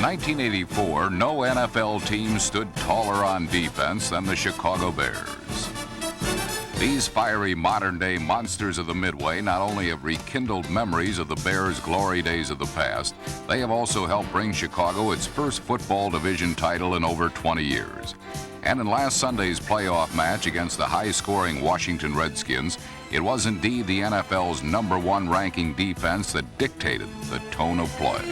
In 1984, no NFL team stood taller on defense than the Chicago Bears. These fiery modern-day monsters of the Midway not only have rekindled memories of the Bears' glory days of the past, they have also helped bring Chicago its first football division title in over 20 years. And in last Sunday's playoff match against the high-scoring Washington Redskins, it was indeed the NFL's #1 ranking defense that dictated the tone of play.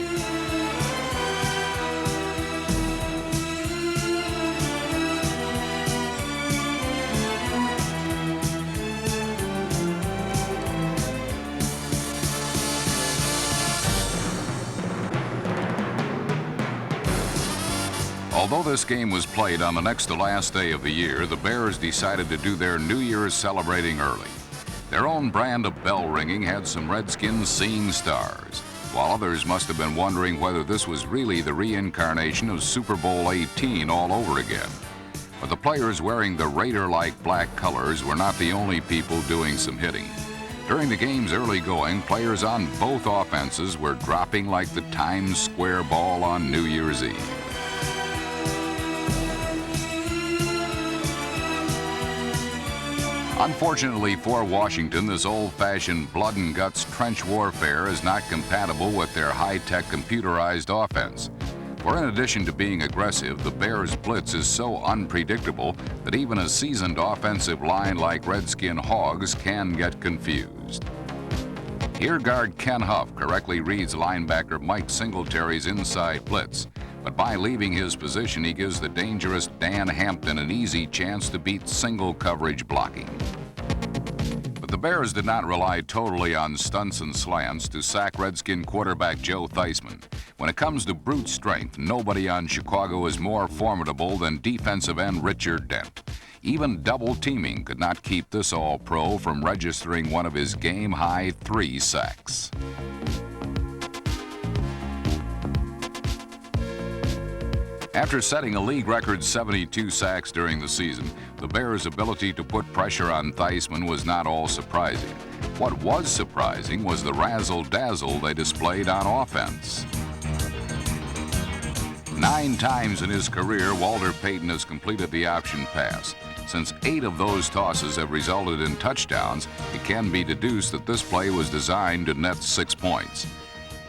Although this game was played on the next to last day of the year, the Bears decided to do their New Year's celebrating early. Their own brand of bell ringing had some Redskins seeing stars, while others must have been wondering whether this was really the reincarnation of Super Bowl 18 all over again. But the players wearing the Raider-like black colors were not the only people doing some hitting. During the game's early going, players on both offenses were dropping like the Times Square ball on New Year's Eve. Unfortunately for Washington, this old-fashioned blood-and-guts trench warfare is not compatible with their high-tech computerized offense. For in addition to being aggressive, the Bears' blitz is so unpredictable that even a seasoned offensive line like Redskin Hogs can get confused. Here guard Ken Huff correctly reads linebacker Mike Singletary's inside blitz, but by leaving his position, he gives the dangerous Dan Hampton an easy chance to beat single coverage blocking. But the Bears did not rely totally on stunts and slants to sack Redskin quarterback Joe Theismann. When it comes to brute strength, nobody on Chicago is more formidable than defensive end Richard Dent. Even double teaming could not keep this All-Pro from registering one of his game-high 3 sacks. After setting a league record 72 sacks during the season, the Bears' ability to put pressure on Theismann was not all surprising. What was surprising was the razzle-dazzle they displayed on offense. 9 times in his career, Walter Payton has completed the option pass. Since 8 of those tosses have resulted in touchdowns, it can be deduced that this play was designed to net 6 points.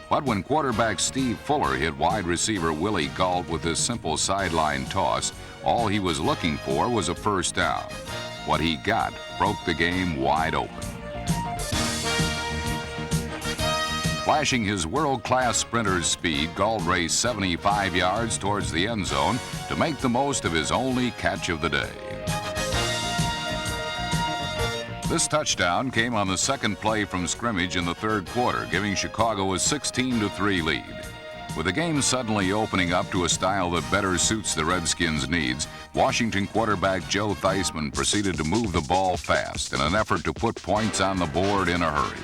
But when quarterback Steve Fuller hit wide receiver Willie Gault with his simple sideline toss, all he was looking for was a first down. What he got broke the game wide open. Flashing his world-class sprinter's speed, Gault raced 75 yards towards the end zone to make the most of his only catch of the day. This touchdown came on the second play from scrimmage in the third quarter, giving Chicago a 16-3 lead. With the game suddenly opening up to a style that better suits the Redskins' needs, Washington quarterback Joe Theismann proceeded to move the ball fast in an effort to put points on the board in a hurry.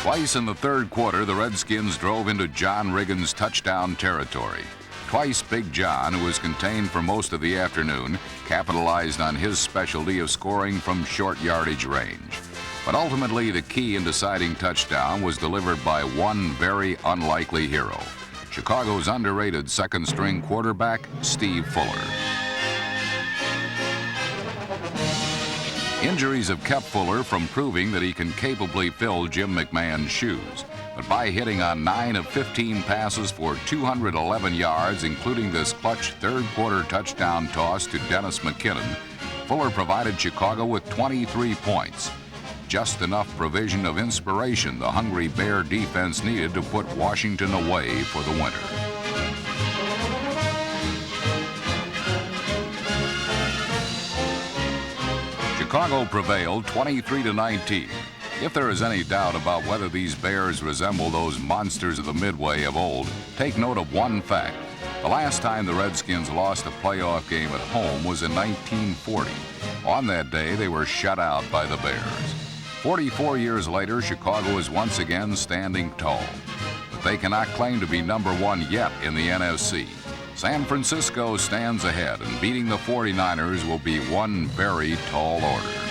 Twice in the third quarter, the Redskins drove into John Riggins' touchdown territory. Twice Big John, who was contained for most of the afternoon, capitalized on his specialty of scoring from short yardage range. But ultimately, the key in deciding touchdown was delivered by one very unlikely hero, Chicago's underrated second-string quarterback, Steve Fuller. Injuries have kept Fuller from proving that he can capably fill Jim McMahon's shoes. But by hitting on 9 of 15 passes for 211 yards, including this clutch third-quarter touchdown toss to Dennis McKinnon, Fuller provided Chicago with 23 points. Just enough provision of inspiration the hungry Bear defense needed to put Washington away for the winter. Chicago prevailed 23-19. If there is any doubt about whether these Bears resemble those monsters of the Midway of old, take note of one fact. The last time the Redskins lost a playoff game at home was in 1940. On that day, they were shut out by the Bears. 44 years later, Chicago is once again standing tall. But they cannot claim to be #1 yet in the NFC. San Francisco stands ahead, and beating the 49ers will be one very tall order.